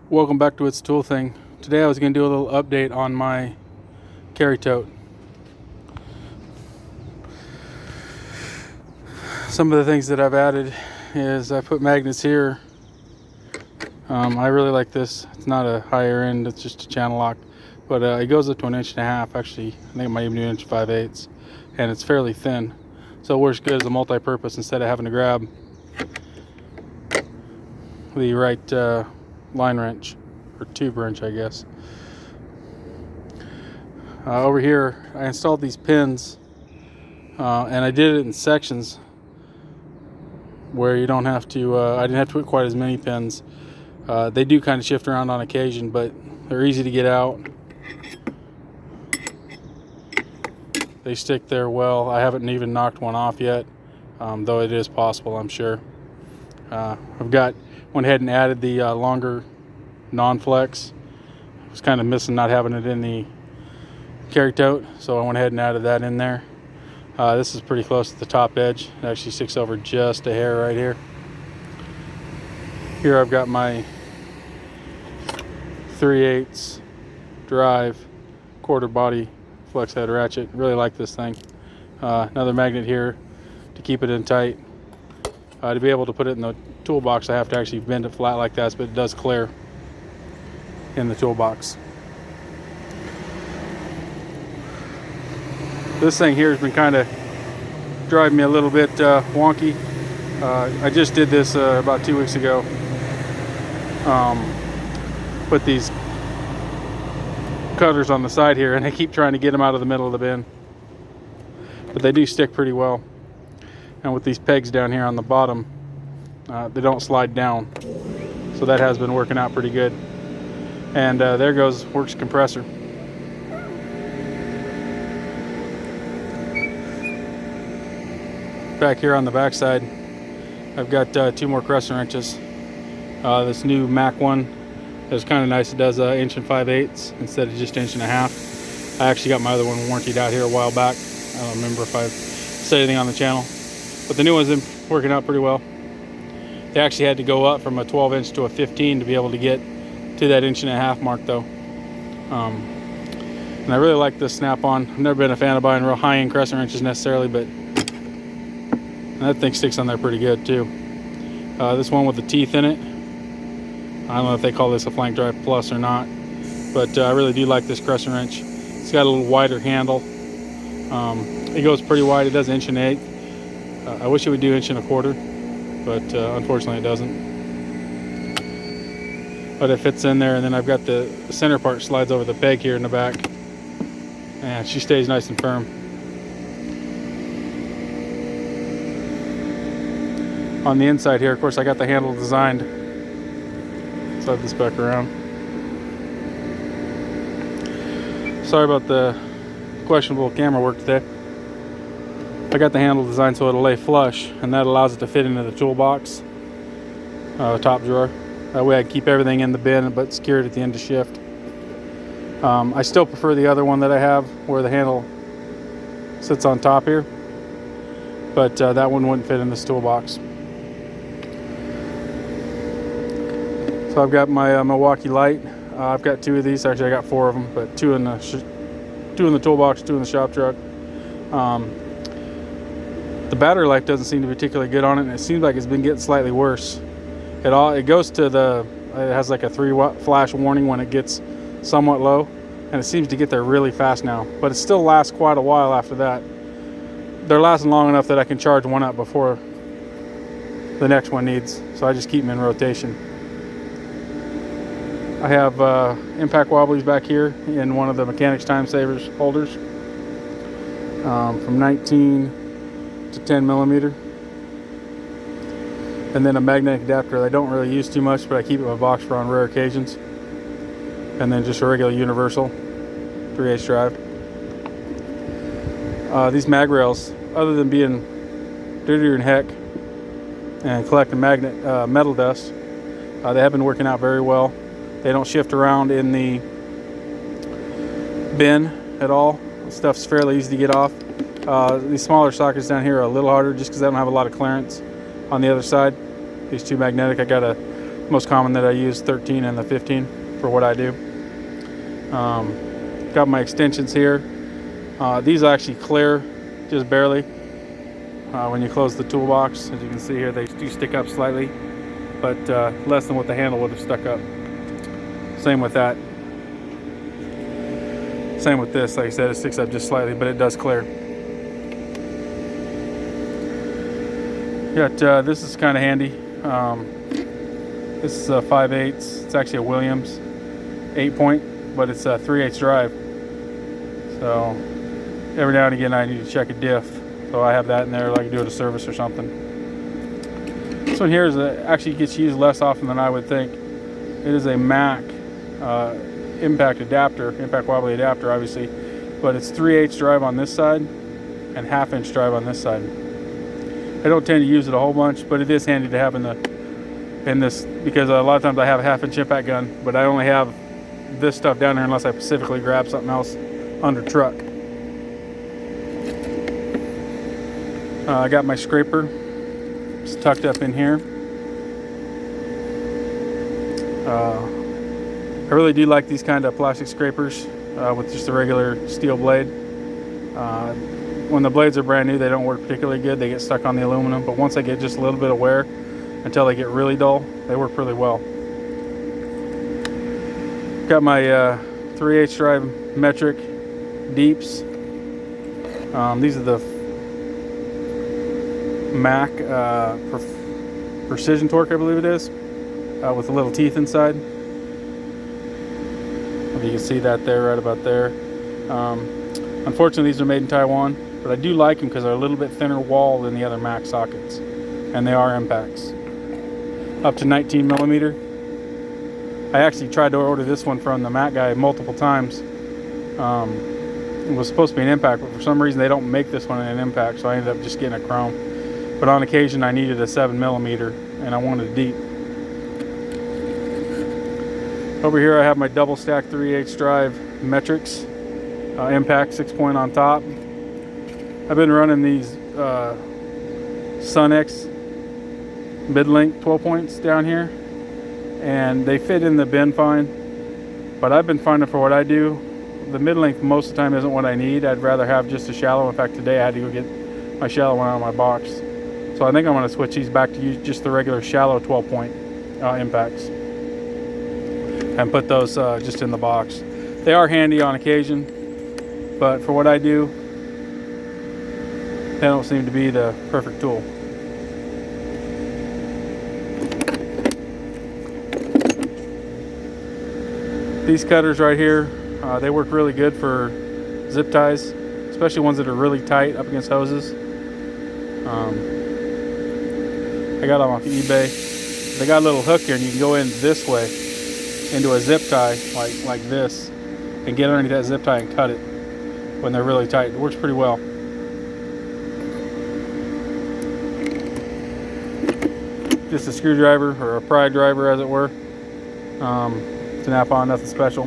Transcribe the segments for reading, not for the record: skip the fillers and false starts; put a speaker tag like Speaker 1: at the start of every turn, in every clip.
Speaker 1: Welcome back to It's Tool Thing. Today I was going to do a little update on my carry tote. Some of the things that I've added is I put magnets here. I really like this. It's not a higher end, it's just a channel lock, but it goes up to 1.5 inches. Actually, I think it might even do 1.5 inches, and it's fairly thin, so it works good as a multi-purpose instead of having to grab the right line wrench or tube wrench, I guess. Over here I installed these pins, and I did it in sections where you don't have to I didn't have to put quite as many pins. They do kind of shift around on occasion, but they're easy to get out. They stick there well. I haven't even knocked one off yet, though it is possible, I'm sure. Went ahead and added the longer non-flex. I was kind of missing not having it in the carry tote, so I went ahead and added that in there. This is pretty close to the top edge. It actually sticks over just a hair right here. Here I've got my 3/8 drive quarter body flex head ratchet. Really like this thing. Another magnet here to keep it in tight. To be able to put it in the toolbox, I have to actually bend it flat like that, but it does clear in the toolbox. This thing here has been kind of driving me a little bit wonky. I just did this about 2 weeks ago. Put these cutters on the side here, and I keep trying to get them out of the middle of the bin, but they do stick pretty well. And with these pegs down here on the bottom, they don't slide down, so that has been working out pretty good. And there goes works compressor. Back here on the back side, I've got 2 more crescent wrenches. This new Mac one is kind of nice. It does 1.5 inches instead of just 1.5 inches. I actually got my other one warrantied out here a while back. I don't remember if I've said anything on the channel, but the new one's been working out pretty well. They actually had to go up from a 12 inch to a 15 to be able to get to that 1.5 inch mark though. And I really like this snap-on. I've never been a fan of buying real high-end crescent wrenches necessarily, but that thing sticks on there pretty good too. This one with the teeth in it, I don't know if they call this a flank drive plus or not, but I really do like this crescent wrench. It's got a little wider handle. It goes pretty wide. It does 1.8 inches. I wish it would do 1.25 inches, but unfortunately it doesn't. But it fits in there, and then I've got the center part slides over the peg here in the back, and she stays nice and firm. On the inside here, of course, I got the handle designed. Slide this back around. Sorry about the questionable camera work today. I got the handle designed so it'll lay flush, and that allows it to fit into the toolbox top drawer. That way I keep everything in the bin but secure it at the end of shift. I still prefer the other one that I have where the handle sits on top here, but that one wouldn't fit in this toolbox. So I've got my Milwaukee light. I've got 2 of these. Actually, I got 4 of them, but 2 in the toolbox, 2 in the shop truck. The battery life doesn't seem to be particularly good on it, and it seems like it's been getting slightly worse. It goes to it has like a 3-watt flash warning when it gets somewhat low, and it seems to get there really fast now, but it still lasts quite a while after that. They're lasting long enough that I can charge one up before the next one needs, so I just keep them in rotation. I have impact wobblies back here in one of the Mechanics Time Savers holders, from 19 to 10 millimeter. And then a magnetic adapter that I don't really use too much, but I keep it in my box for on rare occasions. And then just a regular universal 3/8 drive. These mag rails, other than being dirtier than heck and collecting metal dust, they have been working out very well. They don't shift around in the bin at all. The stuff's fairly easy to get off. These smaller sockets down here are a little harder just because I don't have a lot of clearance on the other side. These 2 magnetic, I got a Most common that I use 13 and the 15 for what I do. Got my extensions here. These actually clear just barely when you close the toolbox. As you can see here, they do stick up slightly, but less than what the handle would have stuck up. Same with that. Same with this. Like I said, it sticks up just slightly, but it does clear. Got this is kind of handy. This is a 5/8. It's actually a Williams 8-point, but it's a 3/8 drive. So every now and again I need to check a diff. So I have that in there, like do it a service or something. This one here is actually gets used less often than I would think. It is a Mac impact wobbly adapter, obviously, but it's 3/8 drive on this side and 1/2-inch drive on this side. I don't tend to use it a whole bunch, but it is handy to have in this, because a lot of times I have a 1/2-inch impact gun, but I only have this stuff down there unless I specifically grab something else under truck. I got my scraper. It's tucked up in here. I really do like these kind of plastic scrapers with just a regular steel blade. When the blades are brand new, they don't work particularly good. They get stuck on the aluminum, but once they get just a little bit of wear until they get really dull, they work really well. Got my 3/8 drive metric deeps. These are the Mac Precision Torque, I believe it is, with the little teeth inside. If you can see that there, right about there. Unfortunately, these are made in Taiwan, but I do like them because they're a little bit thinner wall than the other Mac sockets, and they are impacts. Up to 19 millimeter. I actually tried to order this one from the Mac guy multiple times. It was supposed to be an impact, but for some reason they don't make this one in an impact, so I ended up just getting a chrome. But on occasion I needed a 7 millimeter and I wanted deep. Over here I have my double stack 3/8 drive metrics impact 6-point on top. I've been running these Sun-X mid-length 12 points down here, and they fit in the bin fine, but I've been finding for what I do, the mid-length most of the time isn't what I need. I'd rather have just a shallow. In fact, today I had to go get my shallow one out of my box, so I think I'm going to switch these back to use just the regular shallow 12-point impacts and put those just in the box. They are handy on occasion, but for what I do, they don't seem to be the perfect tool. These cutters right here, they work really good for zip ties, especially ones that are really tight up against hoses. I got them off eBay. They got a little hook here, and you can go in this way into a zip tie like this and get underneath that zip tie and cut it when they're really tight. It works pretty well. Just a screwdriver, or a pry driver as it were. Snap on, nothing special.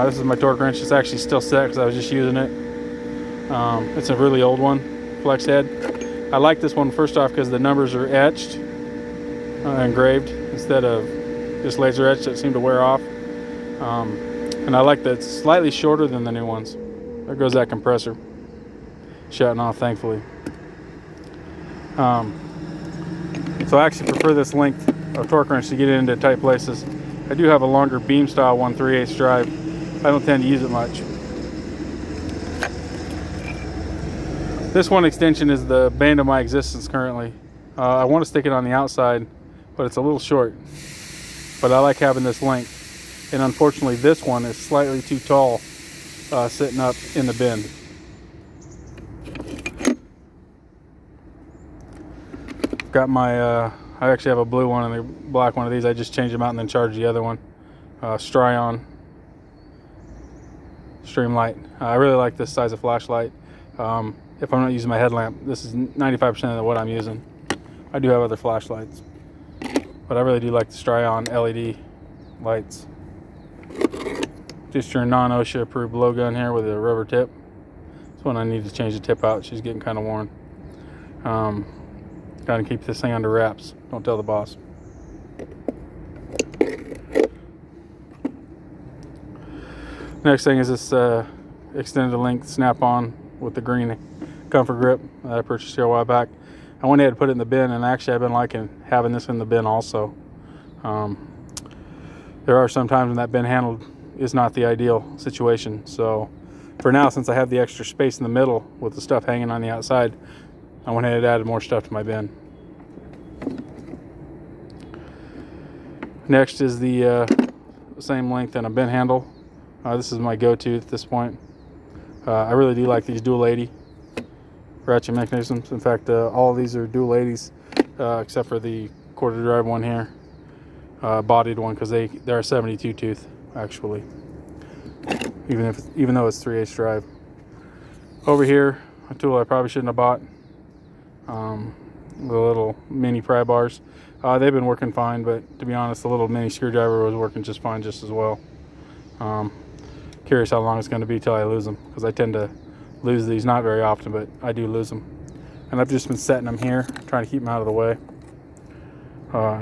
Speaker 1: This is my torque wrench. It's actually still set because I was just using it. It's a really old one, flex head. I like this one first off because the numbers are etched, engraved, instead of just laser etched that seem to wear off. And I like that it's slightly shorter than the new ones. There goes that compressor shutting off, thankfully. So I actually prefer this length of torque wrench to get it into tight places. I do have a longer beam style 1/3/8 drive. I don't tend to use it much. This one extension is the bane of my existence currently. I want to stick it on the outside, but it's a little short. But I like having this length. And unfortunately this one is slightly too tall sitting up in the bin. Got my, I actually have a blue one and a black one of these. I just changed them out and then charged the other one. Stryon Streamlight. I really like this size of flashlight. If I'm not using my headlamp, this is 95% of what I'm using. I do have other flashlights, but I really do like the Stryon LED lights. Just your non-OSHA approved blowgun here with a rubber tip. This one I need to change the tip out. She's getting kind of worn. Gotta keep this thing under wraps. Don't tell the boss. Next thing is this extended length snap-on with the green comfort grip that I purchased here a while back. I went ahead and put it in the bin, and actually I've been liking having this in the bin also. There are some times when that bin handled is not the ideal situation. So for now, since I have the extra space in the middle with the stuff hanging on the outside, I went ahead and added more stuff to my bin. Next is the same length and a bin handle. This is my go-to at this point. I really do like these dual 80 ratchet mechanisms. In fact, all of these are dual 80s except for the quarter drive one here, bodied one, because they're a 72 tooth actually, even though it's 3/8 drive. Over here, a tool I probably shouldn't have bought, the little mini pry bars. They've been working fine, but to be honest, the little mini screwdriver was working just fine just as well. Curious how long it's going to be till I lose them, because I tend to lose these, not very often, but I do lose them. And I've just been setting them here, trying to keep them out of the way,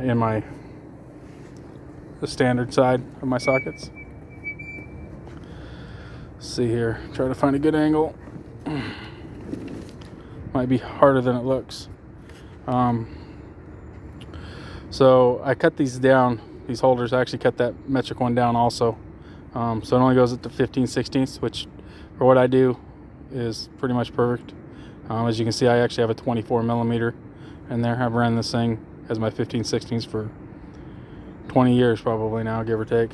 Speaker 1: in the standard side of my sockets. Let's see here, try to find a good angle. Might be harder than it looks. So I cut these down, these holders. I actually cut that metric one down also. So it only goes up to 15/16, which for what I do is pretty much perfect. As you can see, I actually have a 24 millimeter in there. I've ran this thing as my 15/16 for 20 years probably now, give or take.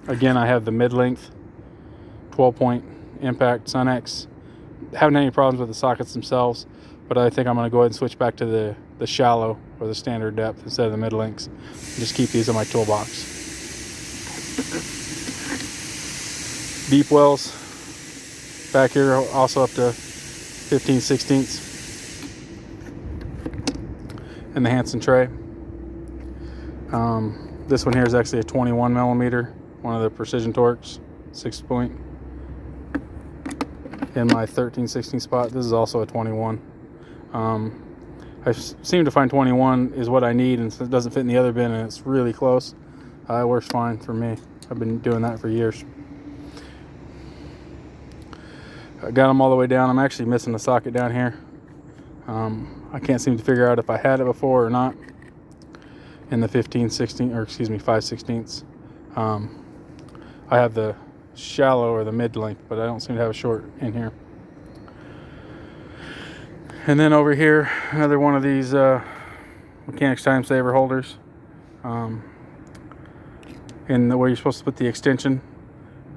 Speaker 1: Again, I have the mid-length 12-point impact Sun-X. Haven't had any problems with the sockets themselves, but I think I'm going to go ahead and switch back to the shallow or the standard depth instead of the mid-lengths. Just keep these in my toolbox. Deep wells back here, also up to 15/16, and the Hansen tray. This one here is actually a 21 millimeter, one of the Precision Torques 6-point. In my 13/16 spot, this is also a 21. I seem to find 21 is what I need, and it doesn't fit in the other bin, and it's really close. It works fine for me. I've been doing that for years. I got them all the way down. I'm actually missing a socket down here. I can't seem to figure out if I had it before or not in the 15/16, or excuse me, 5/16. I have the shallow or the mid length, but I don't seem to have a short in here. And then over here, another one of these Mechanics Time Saver holders, in where you're supposed to put the extension.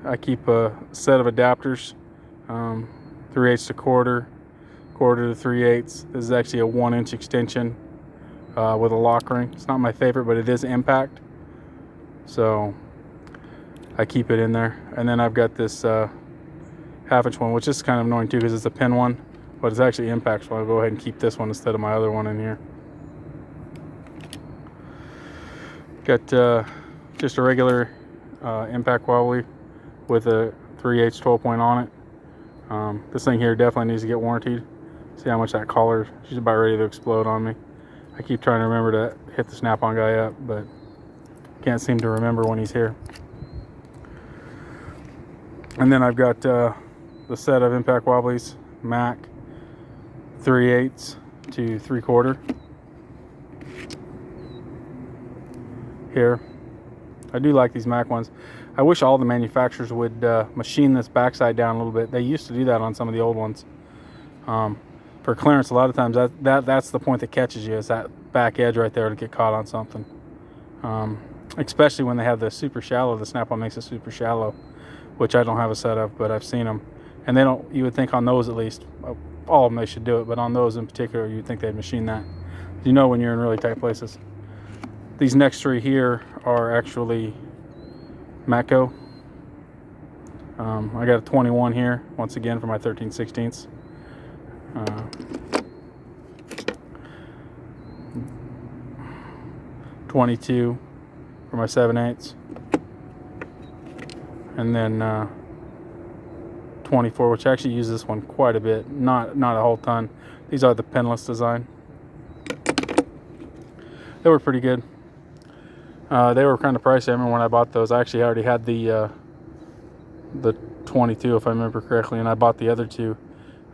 Speaker 1: I keep a set of adapters, 3/8 to quarter, quarter to 3/8. This is actually a 1-inch extension with a lock ring. It's not my favorite, but it is impact, so I keep it in there. And then I've got this 1/2-inch one, which is kind of annoying too because it's a pin one, but it's actually impact, so I'll go ahead and keep this one instead of my other one in here. Got just a regular impact wobbly with a 3/8 12-point on it. This thing here definitely needs to get warrantied. See how much that collar, she's about ready to explode on me. I keep trying to remember to hit the snap-on guy up, but can't seem to remember when he's here. And then I've got the set of impact wobblies, Mac 3/8 to 3/4 here. I do like these Mac ones. I wish all the manufacturers would machine this backside down a little bit. They used to do that on some of the old ones. For clearance, a lot of times that's the point that catches you, is that back edge right there to get caught on something. Especially when they have the super shallow, the snap-on makes it super shallow, which I don't have a set of, but I've seen them. And they don't, you would think on those at least, all of them they should do it, but on those in particular, you'd think they'd machine that. You know when you're in really tight places. These next three here are actually Matco. I got a 21 here, once again, for my 13/16. 22 for my 7/8. And then 24, which I actually use this one quite a bit, not a whole ton. These are the pinless design. They were pretty good. They were kind of pricey. I remember when I bought those, I actually already had the 22, if I remember correctly, and I bought the other two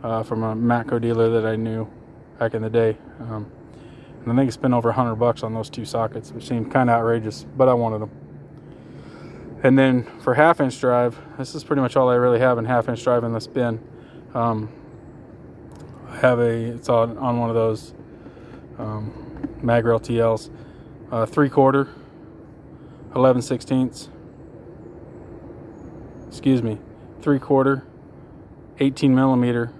Speaker 1: from a Matco dealer that I knew back in the day. And I think I spent over $100 on those two sockets, which seemed kind of outrageous, but I wanted them. And then for half-inch drive, this is pretty much all I really have in half-inch drive in this bin. I have it's on one of those Magrail TLs, 3/4, 11/16. Excuse me, 3/4, 18 millimeter,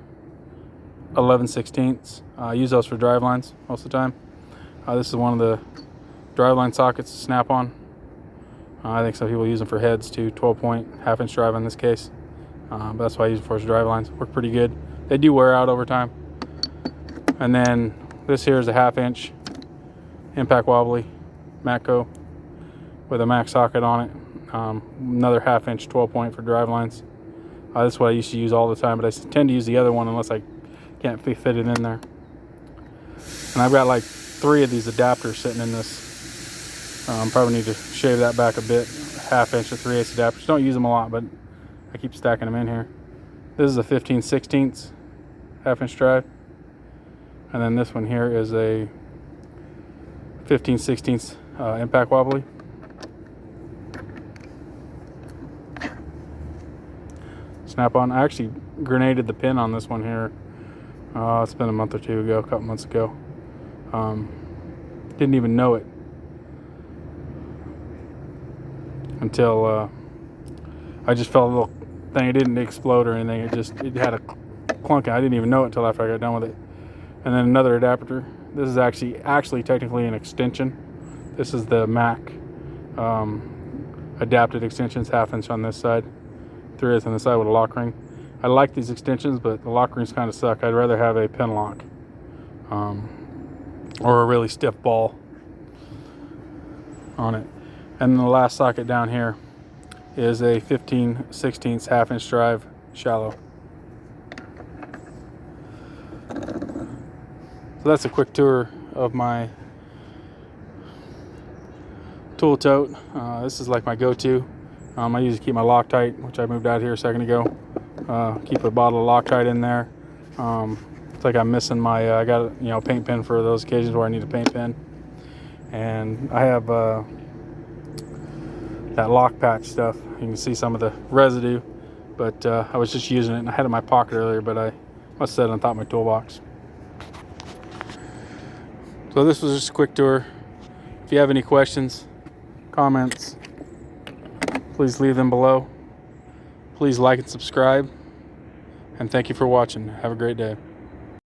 Speaker 1: 11/16. I use those for drive lines most of the time. This is one of the drive line sockets, snap-on. I think some people use them for heads too, 12-point, half-inch drive in this case. But that's why I use them for drive lines. Work pretty good. They do wear out over time. And then this here is a 1/2-inch impact wobbly Matco with a max socket on it. Another 1/2-inch 12-point for drive lines. This is what I used to use all the time, but I tend to use the other one unless I can't fit it in there. And I've got like 3 of these adapters sitting in this. Probably need to shave that back a bit. 1/2-inch to 3/8 adapters. Don't use them a lot, but I keep stacking them in here. This is a 15/16 1/2-inch drive. And then this one here is a 15/16 impact wobbly. Snap-on. I actually grenaded the pin on this one here. It's been a month or two ago, a couple months ago. Didn't even know it until I just felt a little thing. It didn't explode or anything. It had a clunk. I didn't even know it until after I got done with it. And then another adapter. This is actually technically an extension. This is the Mac adapted extensions, 1/2-inch on this side, 3/8 on this side with a lock ring. I like these extensions, but the lock rings kind of suck. I'd rather have a pin lock or a really stiff ball on it. And the last socket down here is a 15/16 1/2-inch drive, shallow. So that's a quick tour of my tool tote. This is like my go-to. I usually keep my Loctite, which I moved out here a second ago. Keep a bottle of Loctite in there. It's like I'm missing my, I got a paint pen for those occasions where I need a paint pen. And I have that lock patch stuff. You can see some of the residue, but I was just using it and I had it in my pocket earlier, but I must have set it on top of my toolbox. So this was just a quick tour. If you have any questions, comments, please leave them below. Please like and subscribe. And thank you for watching. Have a great day.